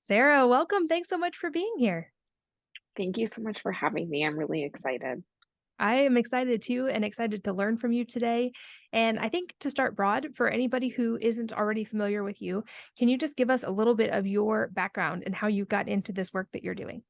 Sarah, welcome. Thanks so much for being here. Thank you so much for having me. I'm really excited. I am excited too and excited to learn from you today. And I think to start broad, for anybody who isn't already familiar with you, can you just give us a little bit of your background and how you got into this work that you're doing?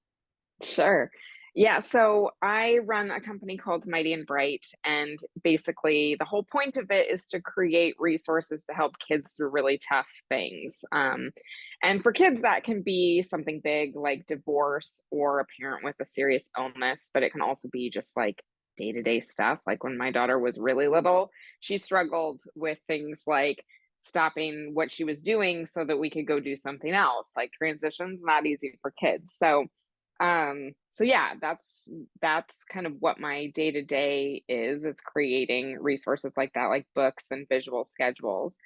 Sure. Yeah, so I run a company called Mighty+Bright, and basically the whole point of it is to create resources to help kids through really tough things. And for kids, that can be something big like divorce or a parent with a serious illness, but it can also be just like day-to-day stuff. Like when my daughter was really little, she struggled with things like stopping what she was doing so that we could go do something else. Like transitions, not easy for kids. So yeah, that's kind of what my day-to-day is creating resources like that, like books and visual schedules.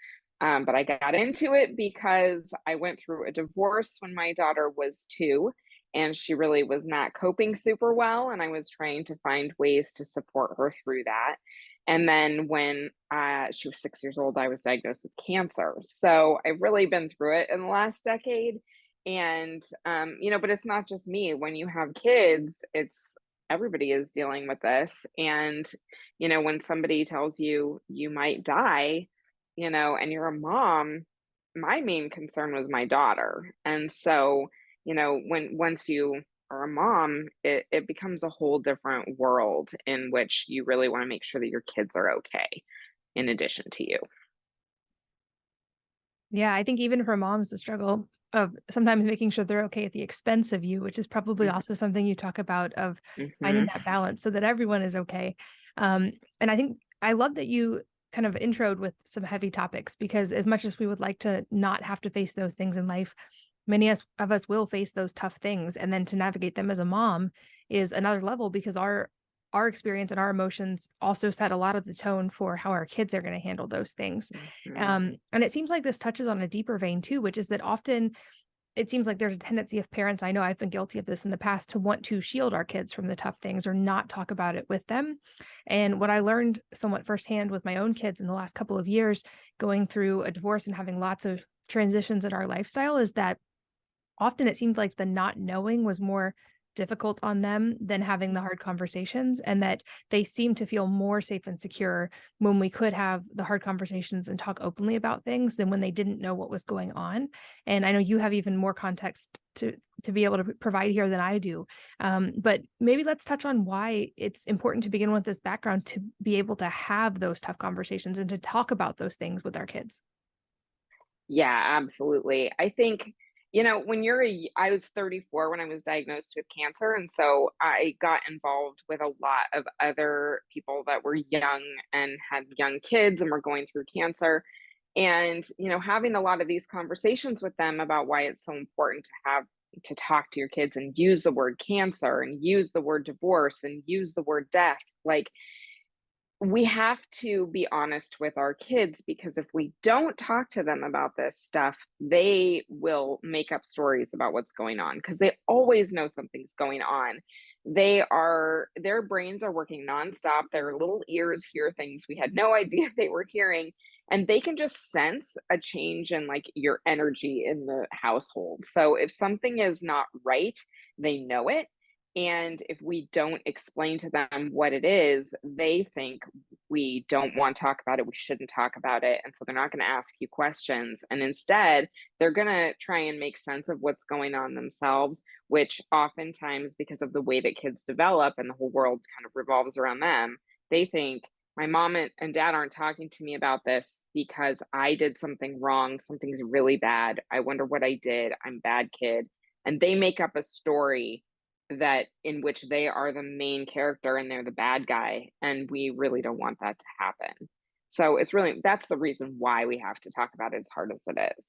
But I got into it because I went through a divorce when my daughter was 2, and she really was not coping super well, and I was trying to find ways to support her through that. And then when she was 6 years old, I was diagnosed with cancer. So I've really been through it in the last decade, and, but it's not just me. When you have kids, it's everybody is dealing with this. And, when somebody tells you you might die, and you're a mom, my main concern was my daughter. And so, when once you are a mom, it becomes a whole different world in which you really want to make sure that your kids are okay in addition to you. Yeah, I think even for moms, the struggle of sometimes making sure they're okay at the expense of you, which is probably also something you talk about of finding Mm-hmm. that balance so that everyone is okay. And I think I love that you kind of introed with some heavy topics because as much as we would like to not have to face those things in life, of us will face those tough things. And then to navigate them as a mom is another level because our experience and our emotions also set a lot of the tone for how our kids are going to handle those things. Mm-hmm. And it seems like this touches on a deeper vein too, which is that often it seems like there's a tendency of parents, I know I've been guilty of this in the past, to want to shield our kids from the tough things or not talk about it with them. And what I learned somewhat firsthand with my own kids in the last couple of years, going through a divorce and having lots of transitions in our lifestyle, is that often it seemed like the not knowing was more difficult on them than having the hard conversations, and that they seemed to feel more safe and secure when we could have the hard conversations and talk openly about things than when they didn't know what was going on. And I know you have even more context to be able to provide here than I do. But maybe let's touch on why it's important to begin with this background to be able to have those tough conversations and to talk about those things with our kids. Yeah, absolutely. I think, when I was 34 when I was diagnosed with cancer. And so I got involved with a lot of other people that were young and had young kids and were going through cancer. And, having a lot of these conversations with them about why it's so important to talk to your kids and use the word cancer and use the word divorce and use the word death. Like, we have to be honest with our kids, because if we don't talk to them about this stuff, they will make up stories about what's going on because they always know something's going on. Their brains are working nonstop. Their little ears hear things we had no idea they were hearing, and they can just sense a change in like your energy in the household. So if something is not right, they know it. And if we don't explain to them what it is, they think we don't want to talk about it, we shouldn't talk about it. And so they're not going to ask you questions. And instead, they're going to try and make sense of what's going on themselves, which oftentimes, because of the way that kids develop and the whole world kind of revolves around them, they think, my mom and dad aren't talking to me about this because I did something wrong. Something's really bad. I wonder what I did. I'm a bad kid. And they make up a story that in which they are the main character and they're the bad guy, and we really don't want that to happen. So that's the reason why we have to talk about it as hard as it is.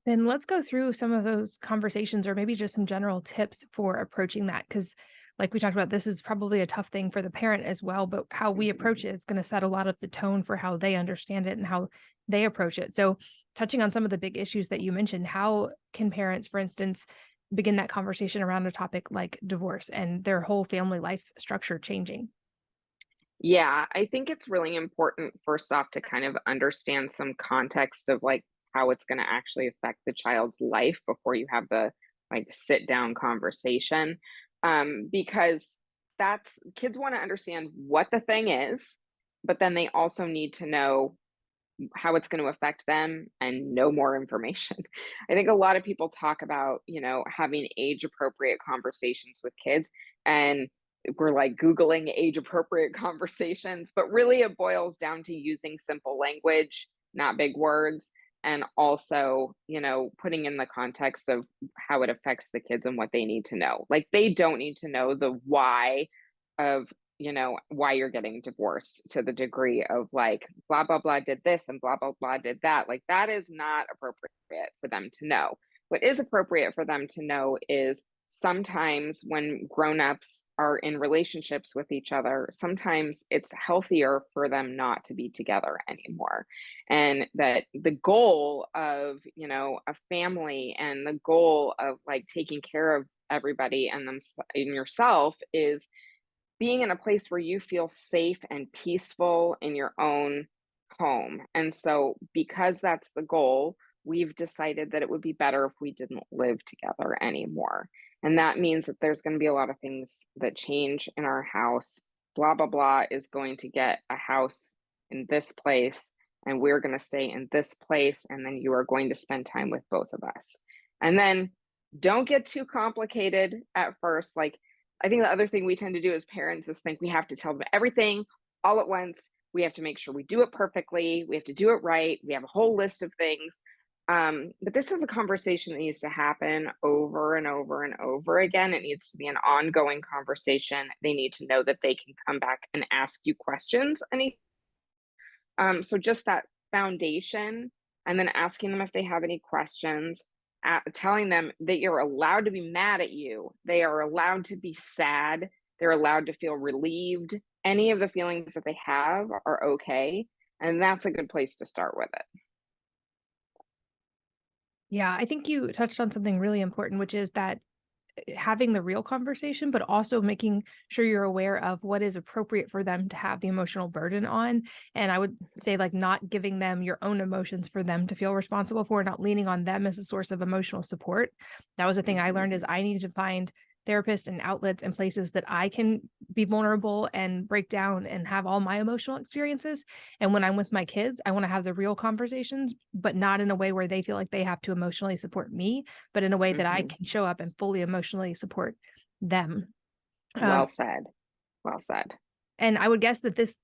Then let's go through some of those conversations or maybe just some general tips for approaching that. Because, like we talked about, this is probably a tough thing for the parent as well, but how we approach Mhm. it, it's going to set a lot of the tone for how they understand it and how they approach it. So, touching on some of the big issues that you mentioned, how can parents, for instance, begin that conversation around a topic like divorce and their whole family life structure changing? Yeah, I think it's really important first off to kind of understand some context of like how it's going to actually affect the child's life before you have the like sit down conversation. Because that's kids want to understand what the thing is, but then they also need to know how it's going to affect them and no more information. I think a lot of people talk about, having age appropriate conversations with kids, and we're like Googling age appropriate conversations, but really it boils down to using simple language, not big words, and also, putting in the context of how it affects the kids and what they need to know. Like they don't need to know the why of why you're getting divorced to the degree of like blah blah blah did this and blah blah blah did that. Like that is not appropriate for them to know. What is appropriate for them to know is sometimes when grown-ups are in relationships with each other, sometimes it's healthier for them not to be together anymore. And that the goal of, a family and the goal of like taking care of everybody and them and yourself is being in a place where you feel safe and peaceful in your own home. And so, because that's the goal, we've decided that it would be better if we didn't live together anymore. And that means that there's going to be a lot of things that change in our house. Blah, blah, blah is going to get a house in this place, and we're going to stay in this place. And then you are going to spend time with both of us. And then don't get too complicated at first. Like, I think the other thing we tend to do as parents is think we have to tell them everything all at once. We have to make sure we do it perfectly. We have to do it right. We have a whole list of things. But this is a conversation that needs to happen over and over and over again. It needs to be an ongoing conversation. They need to know that they can come back and ask you questions. So just that foundation, and then asking them if they have any questions, telling them that you're allowed to be mad at you. They are allowed to be sad. They're allowed to feel relieved. Any of the feelings that they have are okay. And that's a good place to start with it. Yeah, I think you touched on something really important, which is that having the real conversation, but also making sure you're aware of what is appropriate for them to have the emotional burden on. And I would say, like, not giving them your own emotions for them to feel responsible for, not leaning on them as a source of emotional support. That was the thing I learned, Mhm. is I need to find therapists and outlets and places that I can be vulnerable and break down and have all my emotional experiences. And when I'm with my kids, I want to have the real conversations, but not in a way where they feel like they have to emotionally support me, but in a way that I Mhm. can show up and fully emotionally support them. Well Um, said. Well said. and I would guess that this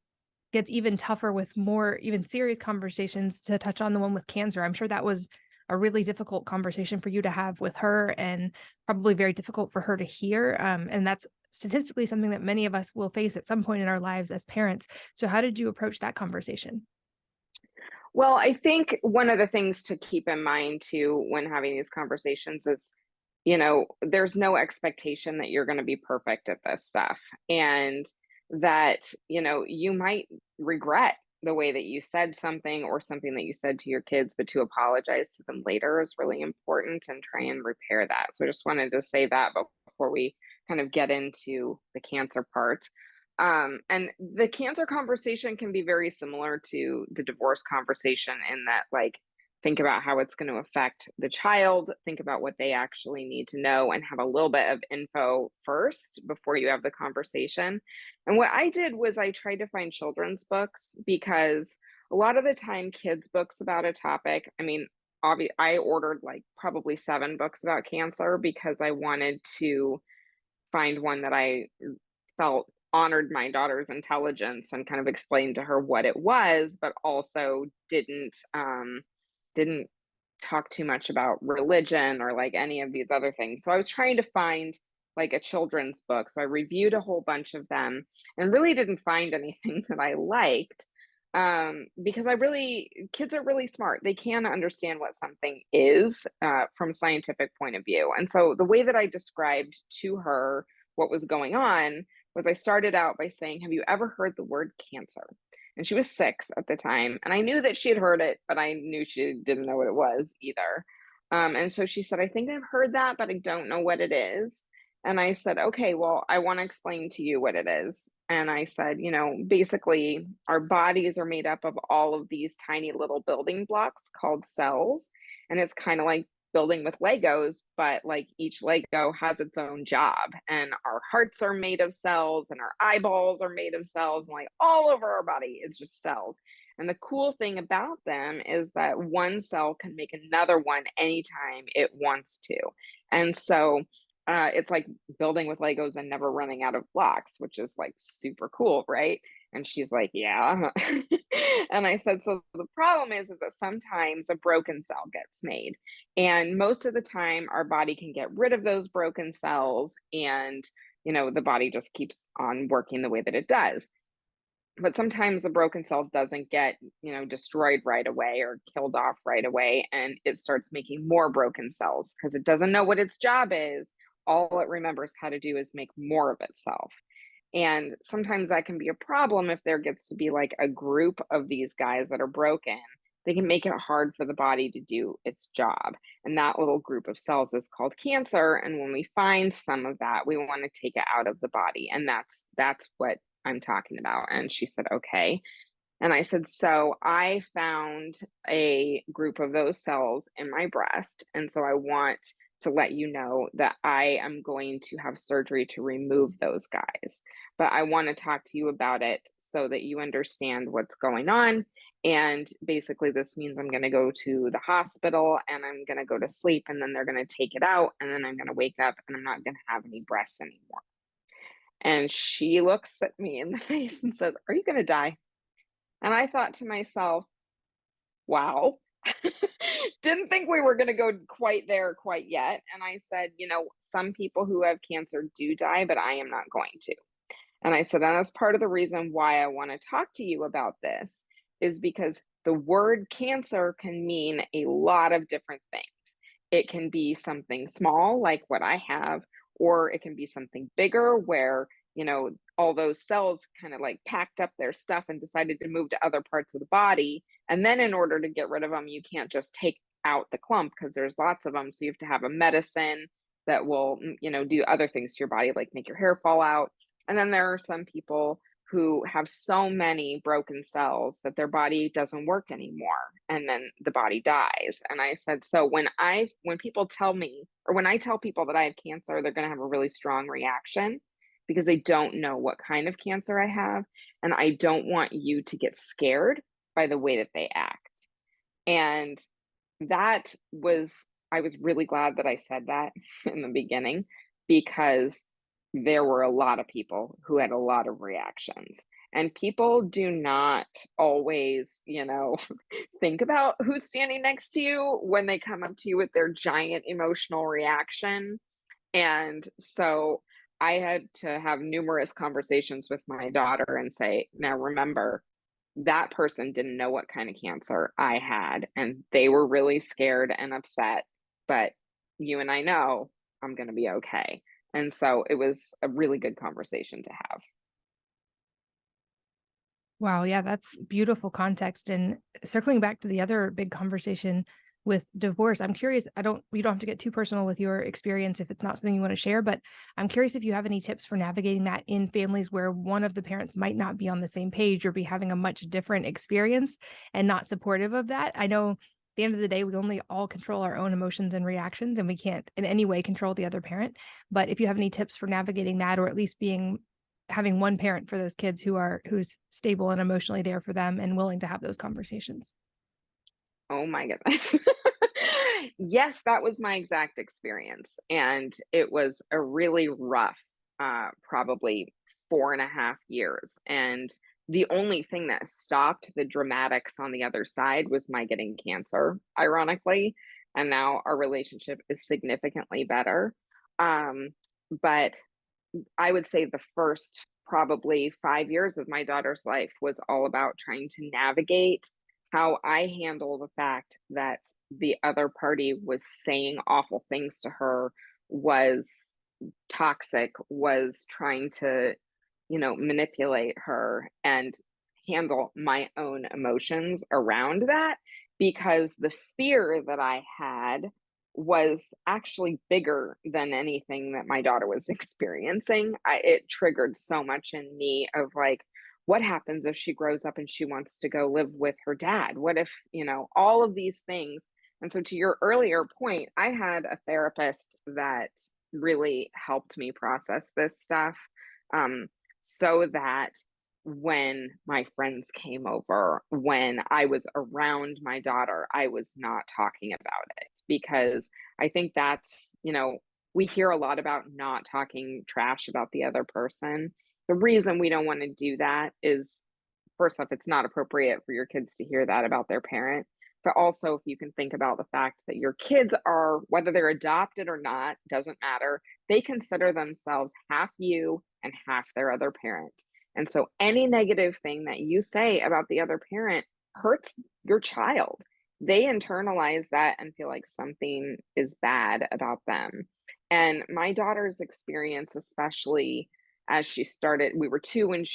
gets even tougher with more even serious conversations. To touch on the one with cancer, I'm sure that was a really difficult conversation for you to have with her, and probably very difficult for her to hear. And that's statistically something that many of us will face at some point in our lives as parents. So how did you approach that conversation? Well, I think one of the things to keep in mind too when having these conversations is, there's no expectation that you're going to be perfect at this stuff. And that, you might regret the way that you said something or something that you said to your kids, but to apologize to them later is really important and try and repair that. So I just wanted to say that before we kind of get into the cancer part. And the cancer conversation can be very similar to the divorce conversation in that, like, think about how it's going to affect the child, think about what they actually need to know, and have a little bit of info first before you have the conversation. And what I did was I tried to find children's books because a lot of the time, kids' books about a topic, I mean, I ordered like probably 7 books about cancer because I wanted to find one that I felt honored my daughter's intelligence and kind of explained to her what it was, but also didn't talk too much about religion or like any of these other things. So I was trying to find like a children's book. So I reviewed a whole bunch of them and really didn't find anything that I liked. Because kids are really smart. They can understand what something is from a scientific point of view. And so the way that I described to her what was going on was I started out by saying, "Have you ever heard the word cancer?" And she was 6 at the time, and I knew that she had heard it, but I knew she didn't know what it was either. And so she said, "I think I've heard that, but I don't know what it is." And I said, "Okay, well, I want to explain to you what it is." And I said, basically, our bodies are made up of all of these tiny little building blocks called cells. And it's kind of like building with Legos, but like each Lego has its own job. And our hearts are made of cells, and our eyeballs are made of cells, and like all over our body is just cells. And the cool thing about them is that one cell can make another one anytime it wants to. And so it's like building with Legos and never running out of blocks, which is like super cool, right? And she's like, yeah. And I said, so the problem is that sometimes a broken cell gets made. And most of the time, our body can get rid of those broken cells, and, the body just keeps on working the way that it does. But sometimes the broken cell doesn't get, destroyed right away or killed off right away, and it starts making more broken cells because it doesn't know what its job is. All it remembers how to do is make more of itself. And sometimes that can be a problem if there gets to be like a group of these guys that are broken. They can make it hard for the body to do its job. And that little group of cells is called cancer. And when we find some of that, we want to take it out of the body. And that's what I'm talking about. And she said, okay. And I said, so I found a group of those cells in my breast. And so I want to let you know that I am going to have surgery to remove those guys. But I want to talk to you about it so that you understand what's going on. And basically, this means I'm going to go to the hospital and I'm going to go to sleep, and then they're going to take it out. And then I'm going to wake up and I'm not going to have any breasts anymore. And she looks at me in the face and says, "Are you going to die?" And I thought to myself, wow, didn't think we were going to go quite there quite yet. And I said, some people who have cancer do die, but I am not going to. And I said, and that's part of the reason why I want to talk to you about this is because the word cancer can mean a lot of different things. It can be something small, like what I have, or it can be something bigger where, all those cells kind of like packed up their stuff and decided to move to other parts of the body. And then in order to get rid of them, you can't just take out the clump because there's lots of them. So you have to have a medicine that will, do other things to your body, like make your hair fall out. And then there are some people who have so many broken cells that their body doesn't work anymore, and then the body dies. And I said, so when people tell me, or when I tell people that I have cancer, they're going to have a really strong reaction because they don't know what kind of cancer I have, and I don't want you to get scared by the way that they act. And that was I was really glad that I said that in the beginning, because there were a lot of people who had a lot of reactions. And people do not always, think about who's standing next to you when they come up to you with their giant emotional reaction. And so I had to have numerous conversations with my daughter and say, now remember, that person didn't know what kind of cancer I had, and they were really scared and upset, but you and I know I'm going to be okay. And so it was a really good conversation to have. Wow, yeah, that's beautiful context. And circling back to the other big conversation with divorce, I'm curious, you don't have to get too personal with your experience if it's not something you want to share, but I'm curious if you have any tips for navigating that in families where one of the parents might not be on the same page or be having a much different experience and not supportive of that. I know at the end of the day, we only all control our own emotions and reactions, and we can't in any way control the other parent. But if you have any tips for navigating that, or at least having one parent for those kids who's stable and emotionally there for them and willing to have those conversations. Oh my goodness. Yes, that was my exact experience. And it was a really rough, probably 4.5 years. And the only thing that stopped the dramatics on the other side was my getting cancer, ironically. And now our relationship is significantly better. Um, but I would say the first probably 5 years of my daughter's life was all about trying to navigate how I handle the fact that the other party was saying awful things to her, was toxic, was trying to, manipulate her, and handle my own emotions around that, because the fear that I had was actually bigger than anything that my daughter was experiencing. It triggered so much in me of like, what happens if she grows up and she wants to go live with her dad? What if, all of these things? And so, to your earlier point, I had a therapist that really helped me process this stuff, um, so that when my friends came over, when I was around my daughter, I was not talking about it because I think we hear a lot about not talking trash about the other person. The reason we don't want to do that is, first off, it's not appropriate for your kids to hear that about their parent. But also, if you can think about the fact that your kids are, whether they're adopted or not, doesn't matter, they consider themselves half you and half their other parent. And so any negative thing that you say about the other parent hurts your child. They internalize that and feel like something is bad about them. And my daughter's experience, especially as she started, we were two when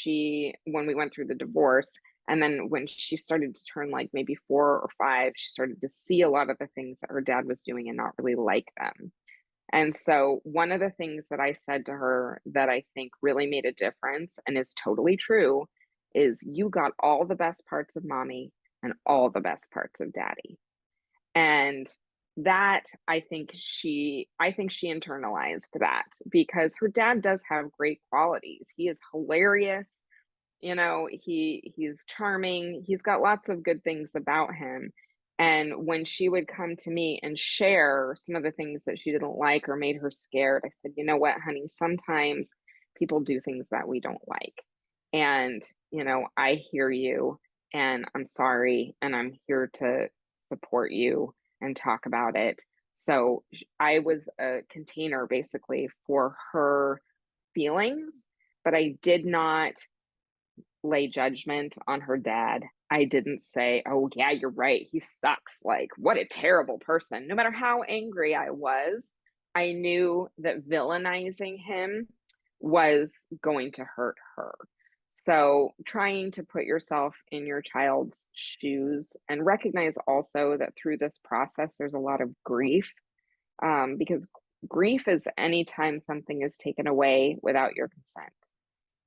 we went through the divorce. And then when she started to turn like maybe 4 or 5, she started to see a lot of the things that her dad was doing and not really like them. And so, one of the things that I said to her that I think really made a difference and is totally true is, you got all the best parts of mommy and all the best parts of daddy. And that I think she internalized that because her dad does have great qualities. He is hilarious. He's charming. He's got lots of good things about him. And when she would come to me and share some of the things that she didn't like or made her scared, I said, "You know what, honey? Sometimes people do things that we don't like. And, I hear you and I'm sorry and I'm here to support you and talk about it." So I was a container basically for her feelings, but I did not lay judgment on her dad. I didn't say, "Oh, yeah, you're right. He sucks. Like, what a terrible person." No matter how angry I was, I knew that villainizing him was going to hurt her. So, trying to put yourself in your child's shoes and recognize also that through this process, there's a lot of grief, because grief is anytime something is taken away without your consent.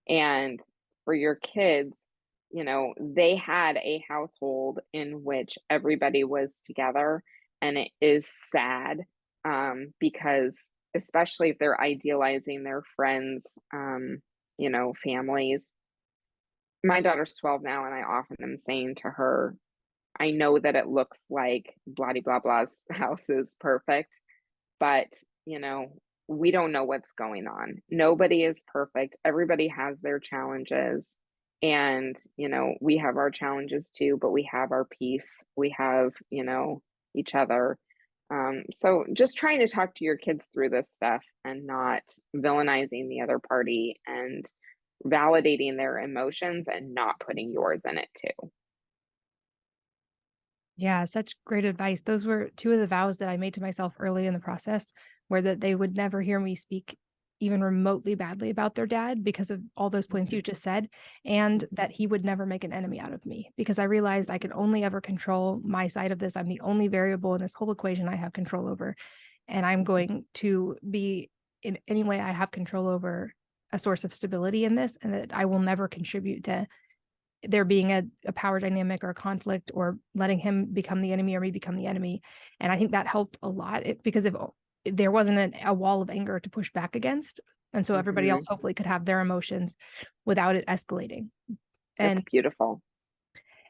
And for your kids, they had a household in which everybody was together. And it is sad, because, especially if they're idealizing their friends, families. My daughter's 12 now, and I often am saying to her, I know that it looks like blah blah blah's house is perfect, but, we don't know what's going on. Nobody is perfect. Everybody has their challenges. And, we have our challenges too, but we have our peace. We have, each other. So just trying to talk to your kids through this stuff and not villainizing the other party and validating their emotions and not putting yours in it too. Yeah, such great advice. Those were two of the vows that I made to myself early in the process, where that they would never hear me speak even remotely badly about their dad because of all those points you just said, and that he would never make an enemy out of me because I realized I could only ever control my side of this. I'm the only variable in this whole equation I have control over, and I'm going to be, in any way I have control over, a source of stability in this, and that I will never contribute to there being a power dynamic or a conflict or letting him become the enemy or me become the enemy. And I think that helped a lot, because if there wasn't a wall of anger to push back against, and so everybody else Hmm. hopefully could have their emotions without it escalating. It's And beautiful.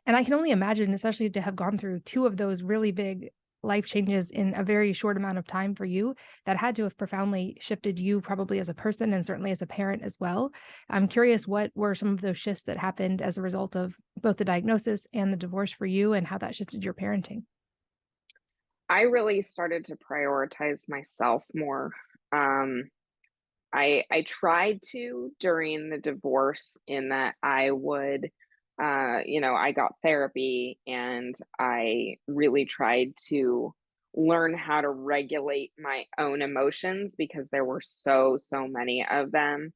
I can only imagine, especially to have gone through two of those really big life changes in a very short amount of time for you, that had to have profoundly shifted you probably as a person and certainly as a parent as well. I'm curious, what were some of those shifts that happened as a result of both the diagnosis and the divorce for you, and how that shifted your parenting? I really started to prioritize myself more. Um, I tried to during the divorce, in that I would, I got therapy and I really tried to learn how to regulate my own emotions because there were so many of them.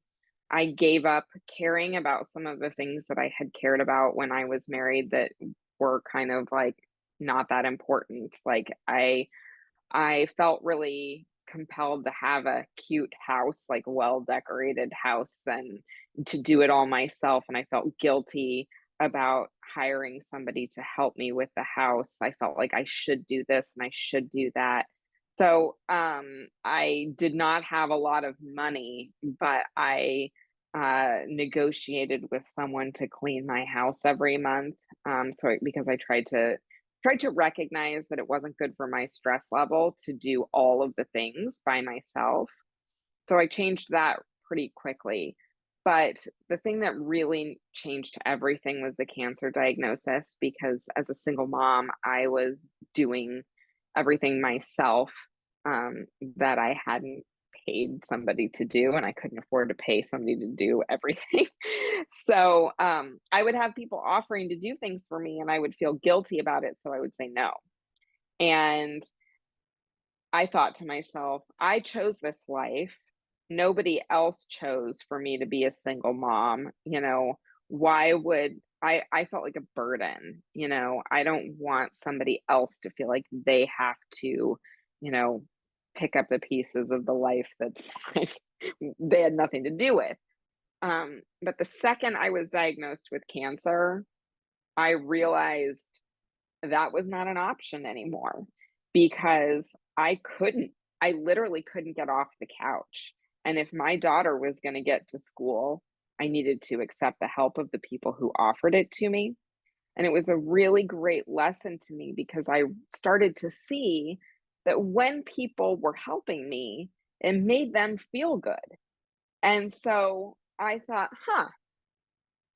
I gave up caring about some of the things that I had cared about when I was married that were kind of like not that important. Like, I felt really compelled to have a cute house, like well-decorated house, and to do it all myself, and I felt guilty about hiring somebody to help me with the house. I felt like I should do this and I should do that. So, I did not have a lot of money, but I negotiated with someone to clean my house every month. Because I tried to recognize that it wasn't good for my stress level to do all of the things by myself. So I changed that pretty quickly. But the thing that really changed everything was the cancer diagnosis, because as a single mom, I was doing everything myself, that I hadn't paid somebody to do, and I couldn't afford to pay somebody to do everything. So I would have people offering to do things for me, and I would feel guilty about it. So I would say no. And I thought to myself, I chose this life. Nobody else chose for me to be a single mom. Why would I felt like a burden, I don't want somebody else to feel like they have to, you know, pick up the pieces of the life that's like they had nothing to do with. But the second I was diagnosed with cancer, I realized that was not an option anymore, because I literally couldn't get off the couch. And if my daughter was going to get to school, I needed to accept the help of the people who offered it to me. And it was a really great lesson to me, because I started to see that when people were helping me, it made them feel good. And so I thought, huh,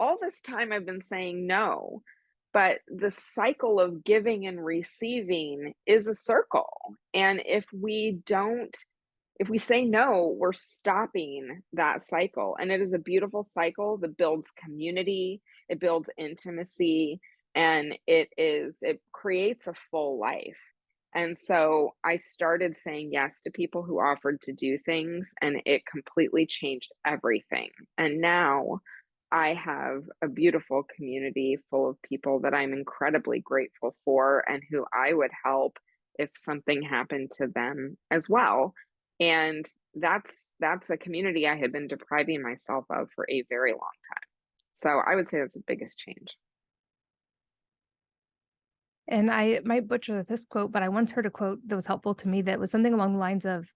all this time I've been saying no, but the cycle of giving and receiving is a circle. And if we say no, we're stopping that cycle. And it is a beautiful cycle that builds community, it builds intimacy, and it creates a full life. And so I started saying yes to people who offered to do things, and it completely changed everything. And now I have a beautiful community full of people that I'm incredibly grateful for, and who I would help if something happened to them as well. And that's a community I had been depriving myself of for a very long time. So I would say that's the biggest change. And I might butcher this quote, but I once heard a quote that was helpful to me that was something along the lines of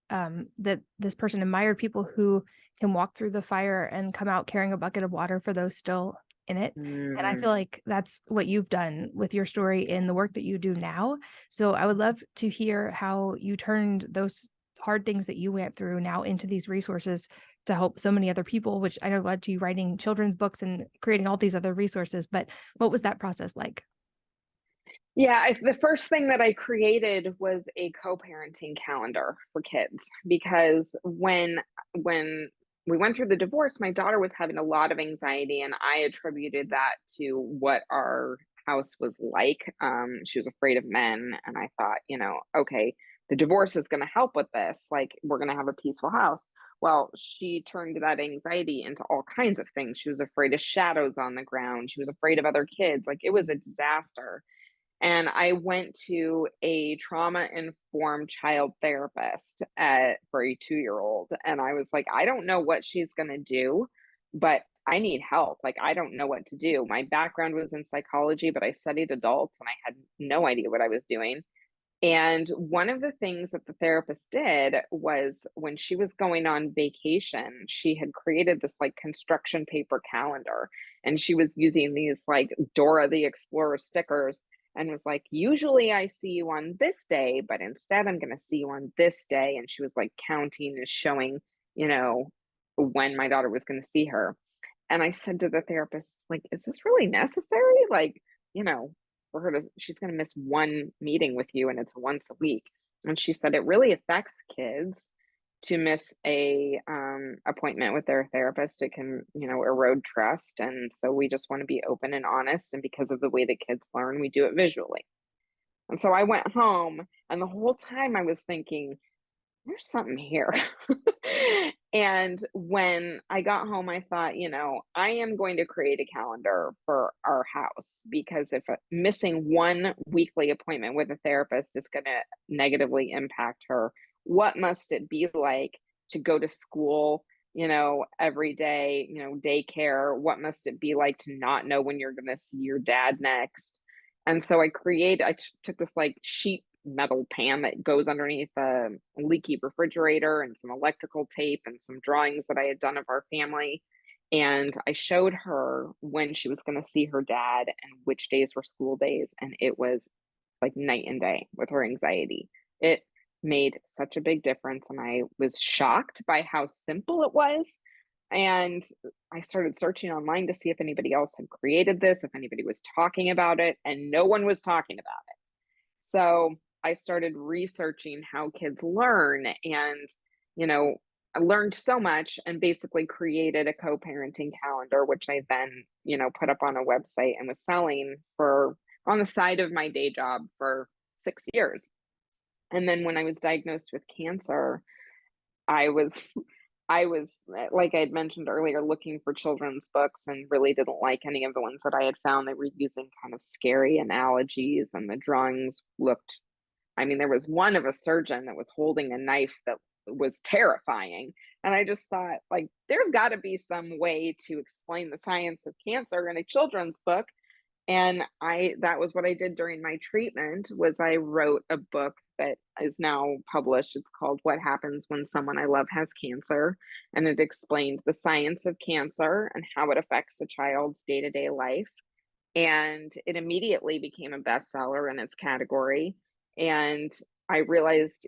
that this person admired people who can walk through the fire and come out carrying a bucket of water for those still in it. And I feel Mm. like that's what you've done with your story in the work that you do now. So I would love to hear how you turned those hard things that you went through now into these resources to help so many other people, which I know led to you writing children's books and creating all these other resources. But what was that process like? Yeah, the first thing that I created was a co-parenting calendar for kids, because when we went through the divorce, my daughter was having a lot of anxiety, and I attributed that to what our house was like. She was afraid of men, and I thought, okay, the divorce is going to help with this. Like, we're going to have a peaceful house. Well, she turned that anxiety into all kinds of things. She was afraid of shadows on the ground. She was afraid of other kids. Like, it was a disaster. And I went to a trauma-informed child therapist for a 2-year-old, and I was like, "I don't know what she's gonna do, but I need help. Like, I don't know what to do." My background was in psychology, but I studied adults, and I had no idea what I was doing. And one of the things that the therapist did was, when she was going on vacation, she had created this, like, construction paper calendar, and she was using these, like, Dora the Explorer stickers, and was like, "Usually I see you on this day, but instead I'm gonna see you on this day." And she was, like, counting and showing, you know, when my daughter was gonna see her. And I said to the therapist, like, "Is this really necessary? Like, you know, for her to she's gonna miss one meeting with you, and it's once a week." And she said, "It really affects kids to miss a, appointment with their therapist. It can, erode trust, and so we just wanna be open and honest, and because of the way that kids learn, we do it visually." And so I went home, and the whole time I was thinking, "There's something here." And when I got home, I thought, I am going to create a calendar for our house because if missing one weekly appointment with a therapist is going to negatively impact her, what must it be like to go to school, every day, daycare? What must it be like to not know when you're going to see your dad next? And so I took this like sheet metal pan that goes underneath a leaky refrigerator and some electrical tape and some drawings that I had done of our family. And I showed her when she was going to see her dad and which days were school days. And it was like night and day with her anxiety. It made such a big difference. And I was shocked by how simple it was. And I started searching online to see if anybody else had created this, if anybody was talking about it, and no one was talking about it. So I started researching how kids learn and, you know, I learned so much and basically created a co-parenting calendar, which I then, put up on a website and was selling for on the side of my day job for 6 years. And then when I was diagnosed with cancer, I was like I had mentioned earlier, looking for children's books and really didn't like any of the ones that I had found. They were using kind of scary analogies and the drawings looked, I mean, there was one of a surgeon that was holding a knife that was terrifying. And I just thought, like, there's got to be some way to explain the science of cancer in a children's book. And that was what I did during my treatment was I wrote a book that is now published. It's called What Happens When Someone I Love Has Cancer. And it explained the science of cancer and how it affects a child's day-to-day life. And it immediately became a bestseller in its category. And I realized,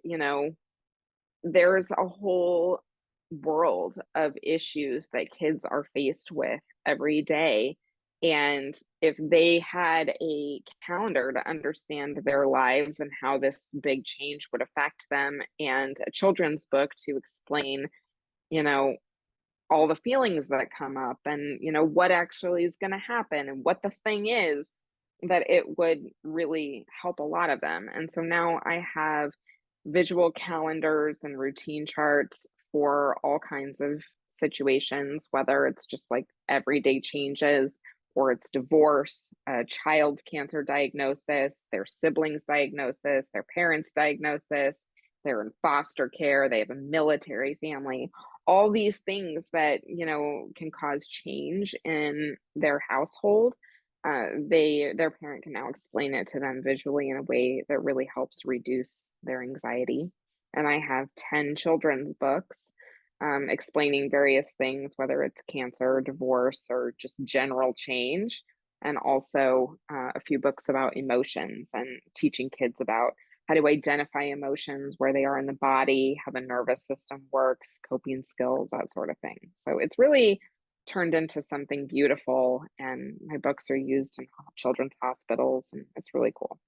there's a whole world of issues that kids are faced with every day. And if they had a calendar to understand their lives and how this big change would affect them, and a children's book to explain, you know, all the feelings that come up and, what actually is going to happen and what the thing is, that it would really help a lot of them. And so now I have visual calendars and routine charts for all kinds of situations, whether it's just like everyday changes or it's divorce, a child's cancer diagnosis, their siblings' diagnosis, their parents' diagnosis, they're in foster care, they have a military family, all these things that, can cause change in their household. Their parent can now explain it to them visually in a way that really helps reduce their anxiety. And I have 10 children's books explaining various things, whether it's cancer, divorce, or just general change. And also a few books about emotions and teaching kids about how to identify emotions, where they are in the body, how the nervous system works, coping skills, that sort of thing. So it's really turned into something beautiful, and my books are used in children's hospitals, and it's really cool.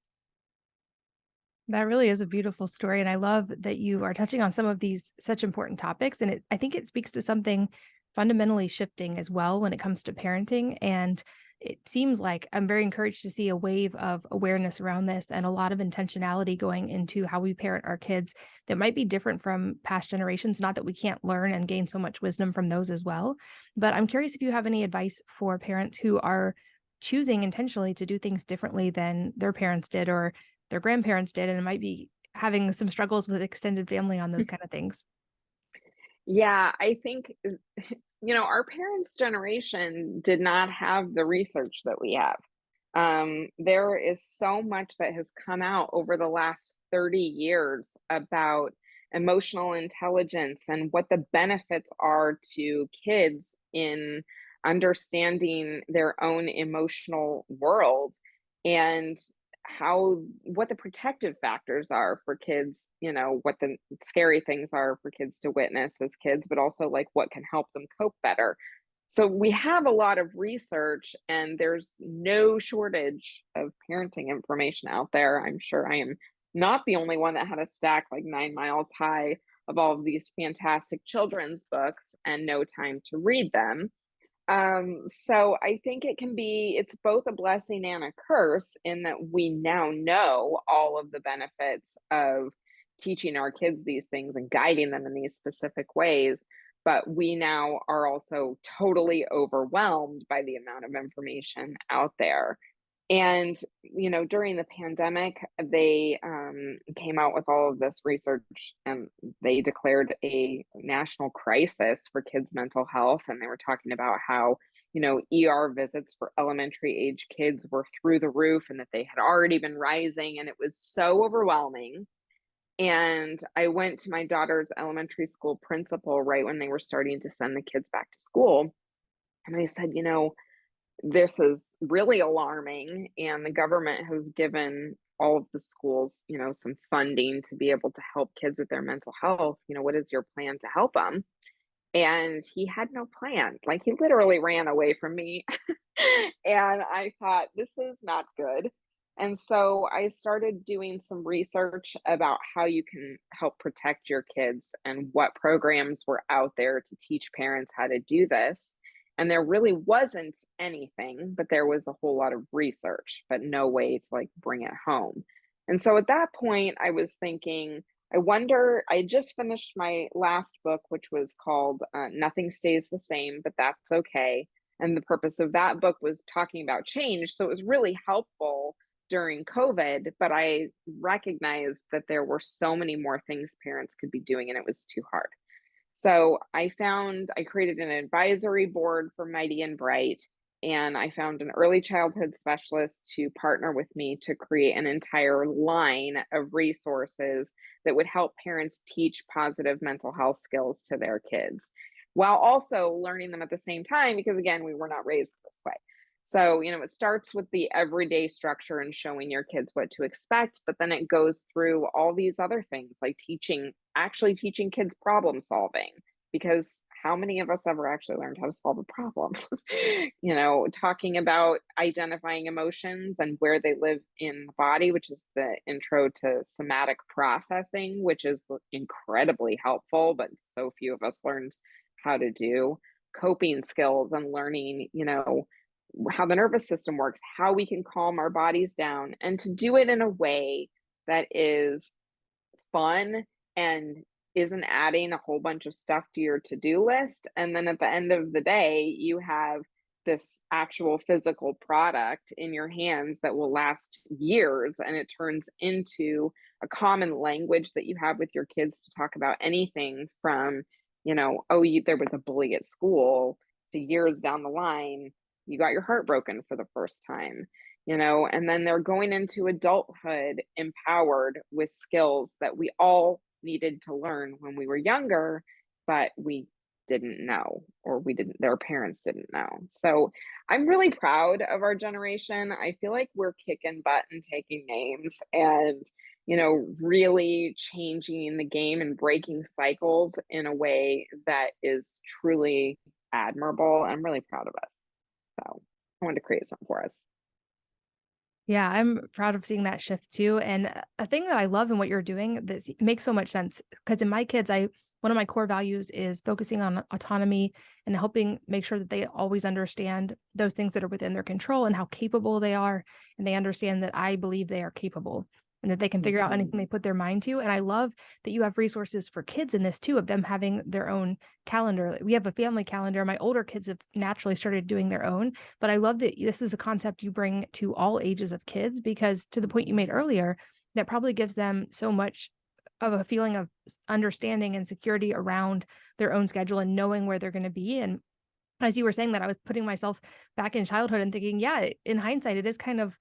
That really is a beautiful story, and I love that you are touching on some of these such important topics, and I think it speaks to something fundamentally shifting as well when it comes to parenting, and it seems like I'm very encouraged to see a wave of awareness around this and a lot of intentionality going into how we parent our kids that might be different from past generations. Not that we can't learn and gain so much wisdom from those as well, but I'm curious if you have any advice for parents who are choosing intentionally to do things differently than their parents did or their grandparents did, and it might be having some struggles with extended family on those kind of things. Yeah, I think, our parents' generation did not have the research that we have. There is so much that has come out over the last 30 years about emotional intelligence and what the benefits are to kids in understanding their own emotional world and what the protective factors are for kids, what the scary things are for kids to witness as kids, but also like what can help them cope better. So we have a lot of research and there's no shortage of parenting information out there. I'm sure I am not the only one that had a stack like 9 miles high of all of these fantastic children's books and no time to read them. So I think it's both a blessing and a curse in that we now know all of the benefits of teaching our kids these things and guiding them in these specific ways. but we now are also totally overwhelmed by the amount of information out there. And, during the pandemic, they came out with all of this research, and they declared a national crisis for kids' mental health. And they were talking about how, ER visits for elementary age kids were through the roof and that they had already been rising. And it was so overwhelming. And I went to my daughter's elementary school principal right when they were starting to send the kids back to school. And I said, this is really alarming, and the government has given all of the schools, some funding to be able to help kids with their mental health. What is your plan to help them? And he had no plan. Like, he literally ran away from me. And I thought, this is not good. And so I started doing some research about how you can help protect your kids and what programs were out there to teach parents how to do this. And there really wasn't anything, but there was a whole lot of research, but no way to like bring it home. And so at that point, I was thinking, I wonder, I just finished my last book, which was called Nothing Stays the Same, but That's Okay. And the purpose of that book was talking about change. So it was really helpful during COVID, but I recognized that there were so many more things parents could be doing, and it was too hard. So I created an advisory board for Mighty+Bright, and I found an early childhood specialist to partner with me to create an entire line of resources that would help parents teach positive mental health skills to their kids while also learning them at the same time, because again, we were not raised this way. So, it starts with the everyday structure and showing your kids what to expect, but then it goes through all these other things like actually teaching kids problem solving, because how many of us ever actually learned how to solve a problem? Talking about identifying emotions and where they live in the body, which is the intro to somatic processing, which is incredibly helpful, but so few of us learned how to do coping skills and learning, how the nervous system works, how we can calm our bodies down, and to do it in a way that is fun and isn't adding a whole bunch of stuff to your to-do list. And then at the end of the day, you have this actual physical product in your hands that will last years, and it turns into a common language that you have with your kids to talk about anything from, there was a bully at school, to years down the line, you got your heart broken for the first time, and then they're going into adulthood empowered with skills that we all needed to learn when we were younger, but we didn't know, or their parents didn't know. So I'm really proud of our generation. I feel like we're kicking butt and taking names, and really changing the game and breaking cycles in a way that is truly admirable. I'm really proud of us. So I wanted to create something for us. Yeah, I'm proud of seeing that shift too. And a thing that I love in what you're doing that makes so much sense, because in my kids, one of my core values is focusing on autonomy and helping make sure that they always understand those things that are within their control and how capable they are. And they understand that I believe they are capable and that they can figure out anything they put their mind to. And I love that you have resources for kids in this too, of them having their own calendar. We have a family calendar. My older kids have naturally started doing their own, but I love that this is a concept you bring to all ages of kids, because to the point you made earlier, that probably gives them so much of a feeling of understanding and security around their own schedule and knowing where they're going to be. And as you were saying that, I was putting myself back in childhood and thinking, yeah, in hindsight, it is kind of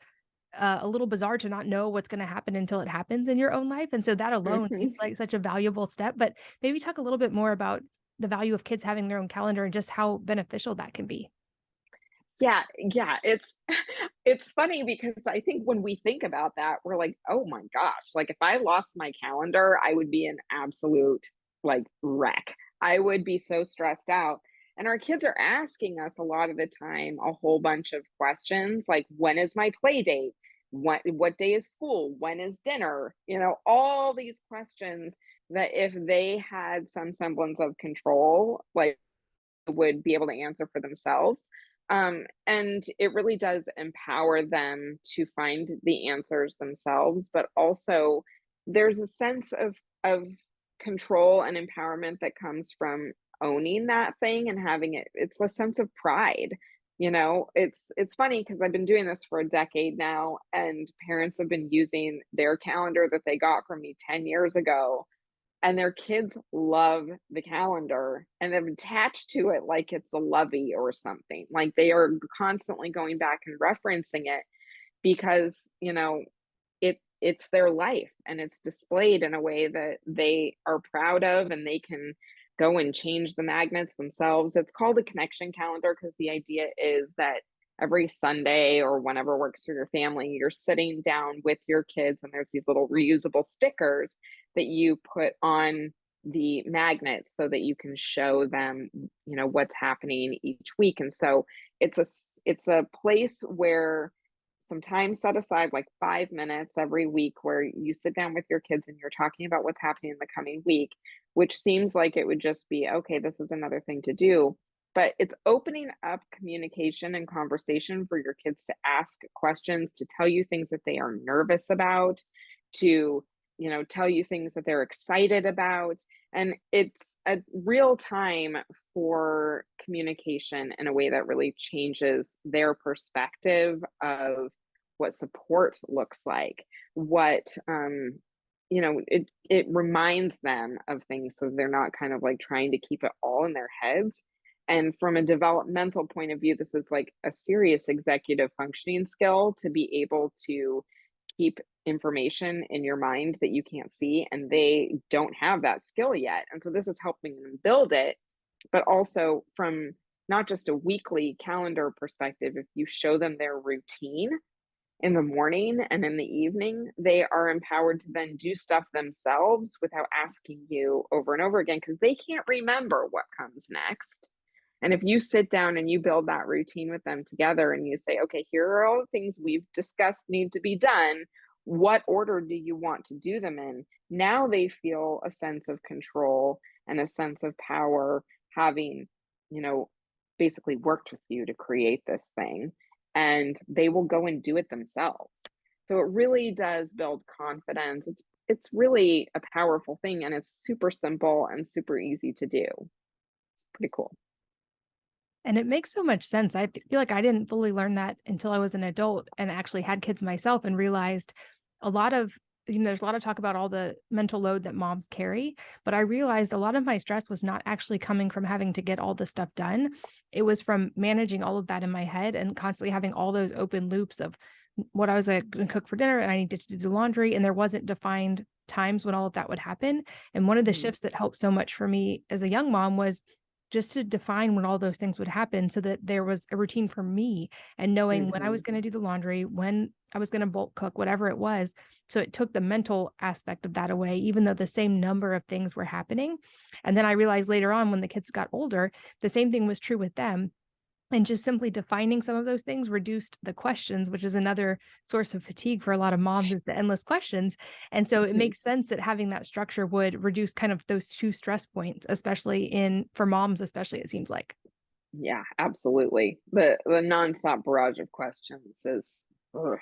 a little bizarre to not know what's going to happen until it happens in your own life. And so that alone seems like such a valuable step. But maybe talk a little bit more about the value of kids having their own calendar and just how beneficial that can be. Yeah, yeah, it's funny because I think when we think about that, we're like, "Oh my gosh, like, if I lost my calendar, I would be an absolute, like, wreck." I would be so stressed out, and our kids are asking us a lot of the time a whole bunch of questions, like, "When is my play date? What day is school? When is dinner?" All these questions that if they had some semblance of control, like, would be able to answer for themselves. And it really does empower them to find the answers themselves, but also there's a sense of control and empowerment that comes from owning that thing and having it, it's a sense of pride. It's funny because I've been doing this for a decade now, and parents have been using their calendar that they got from me 10 years ago, and their kids love the calendar and they've attached to it like it's a lovey or something. Like they are constantly going back and referencing it because, it's their life and it's displayed in a way that they are proud of, and they can go and change the magnets themselves. It's called a connection calendar because the idea is that every Sunday or whenever works for your family, you're sitting down with your kids and there's these little reusable stickers that you put on the magnets so that you can show them, what's happening each week. And so it's a place where some time set aside, like 5 minutes every week, where you sit down with your kids and you're talking about what's happening in the coming week, which seems like it would just be, okay, this is another thing to do. But it's opening up communication and conversation for your kids to ask questions, to tell you things that they are nervous about, to, tell you things that they're excited about. And it's a real time for communication in a way that really changes their perspective of what support looks like, what it reminds them of things so they're not kind of like trying to keep it all in their heads. And from a developmental point of view, this is like a serious executive functioning skill to be able to keep information in your mind that you can't see, and they don't have that skill yet. And so this is helping them build it, but also from not just a weekly calendar perspective, if you show them their routine in the morning and in the evening, they are empowered to then do stuff themselves without asking you over and over again because they can't remember what comes next. And if you sit down and you build that routine with them together and you say, okay, here are all the things we've discussed need to be done. What order do you want to do them in? Now they feel a sense of control and a sense of power, having, you know, basically worked with you to create this thing, and they will go and do it themselves. So it really does build confidence. It's really a powerful thing, and it's super simple and super easy to do. It's pretty cool. And it makes so much sense. Feel like I didn't fully learn that until I was an adult and actually had kids myself and realized a lot of, there's a lot of talk about all the mental load that moms carry, but I realized a lot of my stress was not actually coming from having to get all the stuff done. It was from managing all of that in my head and constantly having all those open loops of what I was going to cook for dinner and I needed to do laundry, and there wasn't defined times when all of that would happen. And one of the Mhm. shifts that helped so much for me as a young mom was just to define when all those things would happen so that there was a routine for me and knowing when I was Mhm. going to do the laundry, when I was going to bulk cook, whatever it was. So it took the mental aspect of that away, even though the same number of things were happening. And then I realized later on when the kids got older, the same thing was true with them. And just simply defining some of those things reduced the questions, which is another source of fatigue for a lot of moms, is the endless questions. And so it Mhm. makes sense that having that structure would reduce kind of those two stress points, especially for moms, especially, it seems like. Yeah, absolutely. The nonstop barrage of questions is ugh,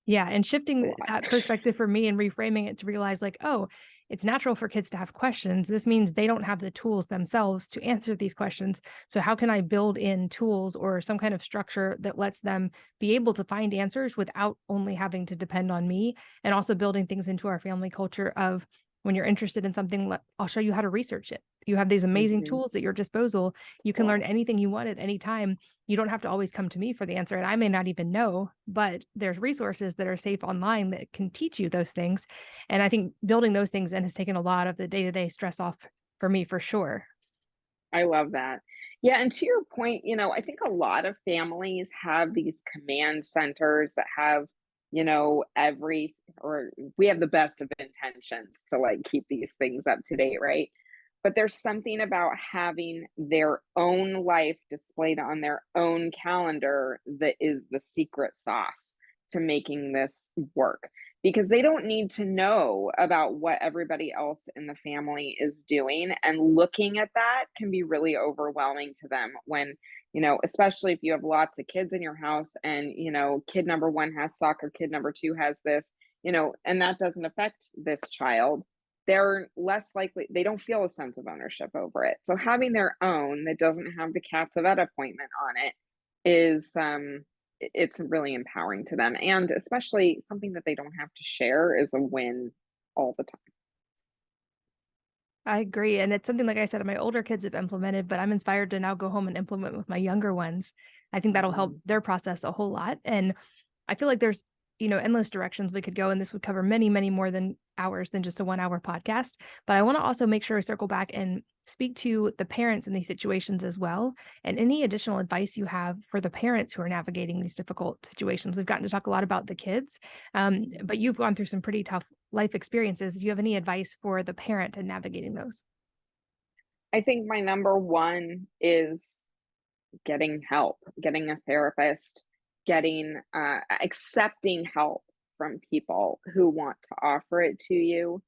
Yeah, and a shifting lot. that perspective for me and reframing it to realize like, oh, it's natural for kids to have questions. This means they don't have the tools themselves to answer these questions. So how can I build in tools or some kind of structure that lets them be able to find answers without only having to depend on me? And also building things into our family culture of when you're interested in something, I'll show you how to research it. You have these amazing Mhm. tools at your disposal. You can learn anything you want at any time. You don't have to always come to me for the answer. And I may not even know, but there's resources that are safe online that can teach you those things. And I think building those things in has taken a lot of the day-to-day stress off for me for sure. I love that. Yeah, and to your point, I think a lot of families have these command centers that have, every or we have the best of intentions to like keep these things up to date, right? But there's something about having their own life displayed on their own calendar that is the secret sauce to making this work, because they don't need to know about what everybody else in the family is doing. And looking at that can be really overwhelming to them when, especially if you have lots of kids in your house and, kid number one has soccer, kid number two has this, and that doesn't affect this child. they're less likely, they don't feel a sense of ownership over it. So having their own that doesn't have the cat's a vet appointment on it is it's really empowering to them, and especially something that they don't have to share is a win all the time. I agree, and it's something, like I said, my older kids have implemented, but I'm inspired to now go home and implement with my younger ones. I think that'll help Mhm. their process a whole lot, and I feel like there's, endless directions we could go, and this would cover many, many more than hours than just a 1-hour podcast. But I want to also make sure I circle back and speak to the parents in these situations as well, and any additional advice you have for the parents who are navigating these difficult situations. We've gotten to talk a lot about the kids, but you've gone through some pretty tough life experiences. Do you have any advice for the parent in navigating those? I think my number one is getting help, getting a therapist, getting accepting help from people who want to offer it to you.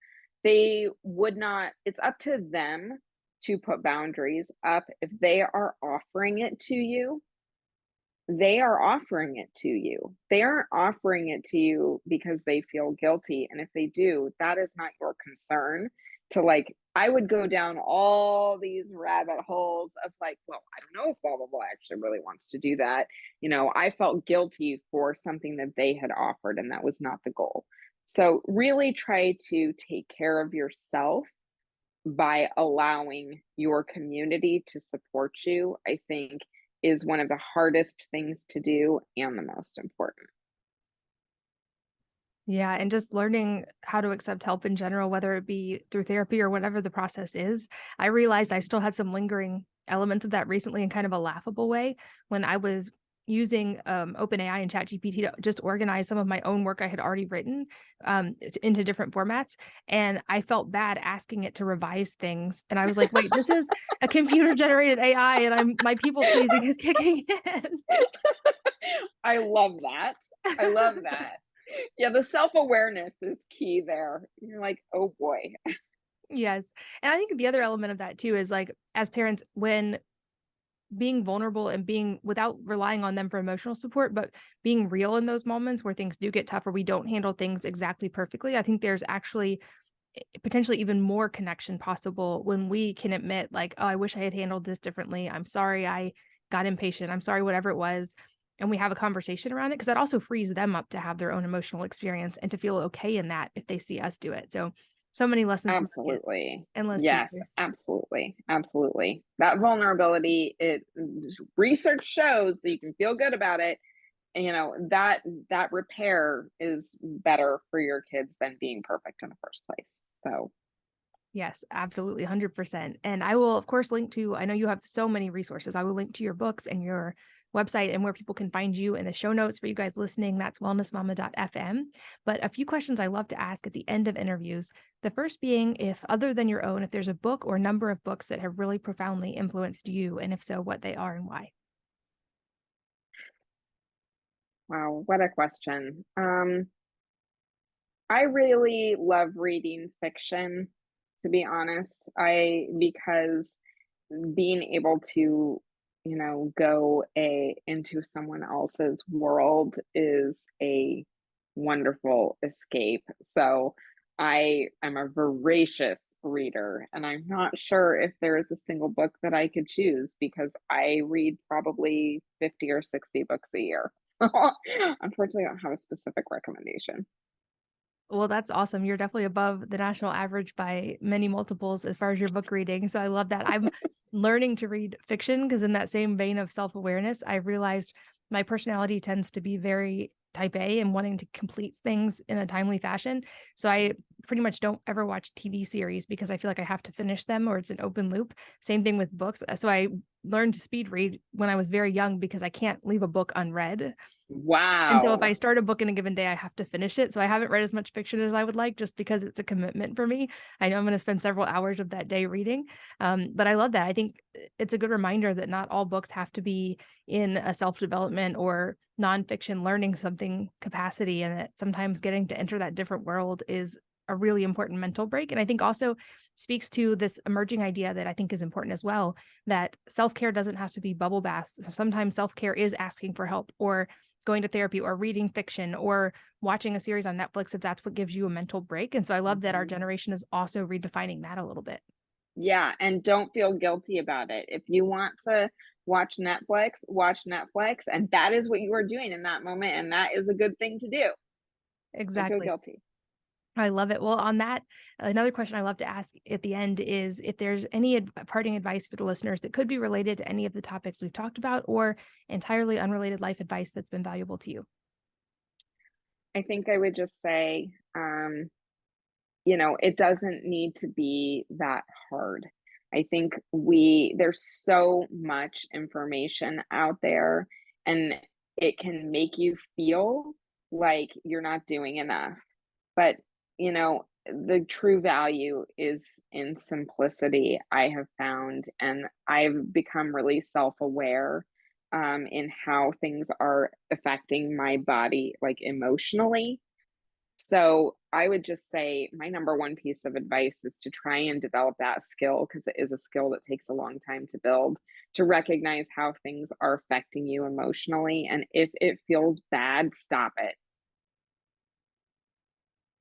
They would not, it's up to them to put boundaries up. If they are offering it to you, they are offering it to you. They aren't offering it to you because they feel guilty, and if they do, that is not your concern to, like, I would go down all these rabbit holes of like, "Well, I don't know if blah, blah, blah actually really wants to do that." I felt guilty for something that they had offered, and that was not the goal. So, really try to take care of yourself by allowing your community to support you, I think is one of the hardest things to do and the most important. Yeah, and just learning how to accept help in general, whether it be through therapy or whatever the process is. I realized I still had some lingering elements of that recently in kind of a laughable way when I was using OpenAI and ChatGPT to just organize some of my own work I had already written into different formats. And I felt bad asking it to revise things. And I was like, wait, this is a computer generated AI and my people pleasing is kicking in. I love that. I love that. Yeah, the self-awareness is key there. You're like, "Oh boy." Yes. And I think the other element of that too is like, as parents, when being vulnerable and being without relying on them for emotional support, but being real in those moments where things do get tough or we don't handle things exactly perfectly, I think there's actually potentially even more connection possible when we can admit, like, oh, I wish I had handled this differently. I'm sorry I got impatient. I'm sorry, whatever it was. And we have a conversation around it because that also frees them up to have their own emotional experience and to feel okay in that if they see us do it. So many lessons from our kids, Absolutely. endless Yes, teachers. absolutely, absolutely. That vulnerability, research shows that you can feel good about it, and, that repair is better for your kids than being perfect in the first place. So, Yes, absolutely, 100%. And I will, of course, link to, I know you have so many resources. I will link to your books and your website and where people can find you in the show notes for you guys listening. That's wellnessmama.fm. But a few questions I love to ask at the end of interviews. The first being, if other than your own, if there's a book or number of books that have really profoundly influenced you, and if so, what they are and why. wow, what a question. I really love reading fiction, to be honest. Because being able to, go into someone else's world is a wonderful escape. So I am a voracious reader, and I'm not sure if there is a single book that I could choose because I read probably 50 or 60 books a year. So unfortunately, I don't have a specific recommendation. Well, that's awesome. You're definitely above the national average by many multiples as far as your book reading. So I love that. I'm learning to read fiction because, in that same vein of self awareness, I realized my personality tends to be very type A and wanting to complete things in a timely fashion. So I pretty much don't ever watch TV series because I feel like I have to finish them or it's an open loop. Same thing with books. So I learned to speed read when I was very young because I can't leave a book unread. And so if I Wow. start a book in a given day, I have to finish it. So I haven't read as much fiction as I would like just because it's a commitment for me. I know I'm going to spend several hours of that day reading. But I love that. I think it's a good reminder that not all books have to be in a self-development or nonfiction learning something capacity, and that sometimes getting to enter that different world is a really important mental break. And I think also speaks to this emerging idea that I think is important as well, that self-care doesn't have to be bubble baths. Sometimes self-care is asking for help or going to therapy or reading fiction or watching a series on Netflix if that's what gives you a mental break. And so I love that our Mhm. generation is also redefining that a little bit. Yeah, and don't feel guilty about it. If you want to watch Netflix, and that is what you are doing in that moment, and that is a good thing to do. Don't feel Exactly. guilty. I love it. Well, on that, another question I love to ask at the end is if there's any parting advice for the listeners that could be related to any of the topics we've talked about or entirely unrelated life advice that's been valuable to you. I think I would just say, it doesn't need to be that hard. I think there's so much information out there, and it can make you feel like you're not doing enough. But, the true value is in simplicity, I have found, and I've become really self-aware, in how things are affecting my body, like, emotionally. So, I would just say my number one piece of advice is to try and develop that skill, because it is a skill that takes a long time to build, to recognize how things are affecting you emotionally, and if it feels bad, stop it.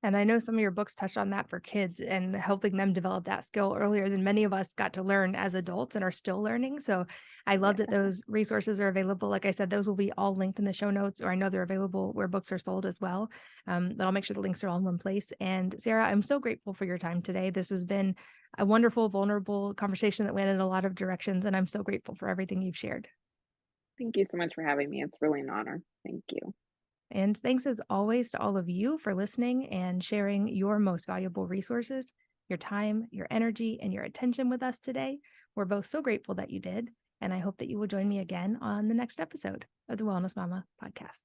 And I know some of your books touch on that for kids and helping them develop that skill earlier than many of us got to learn as adults and are still learning. So I love that Yeah. those resources are available. Like I said, those will be all linked in the show notes, or I know they're available where books are sold as well. But I'll make sure the links are all in one place. And Sarah, I'm so grateful for your time today. This has been a wonderful, vulnerable conversation that went in a lot of directions. And I'm so grateful for everything you've shared. Thank you so much for having me. It's really an honor. Thank you. And thanks as always to all of you for listening and sharing your most valuable resources, your time, your energy, and your attention with us today. We're both so grateful that you did. And I hope that you will join me again on the next episode of the Wellness Mama podcast.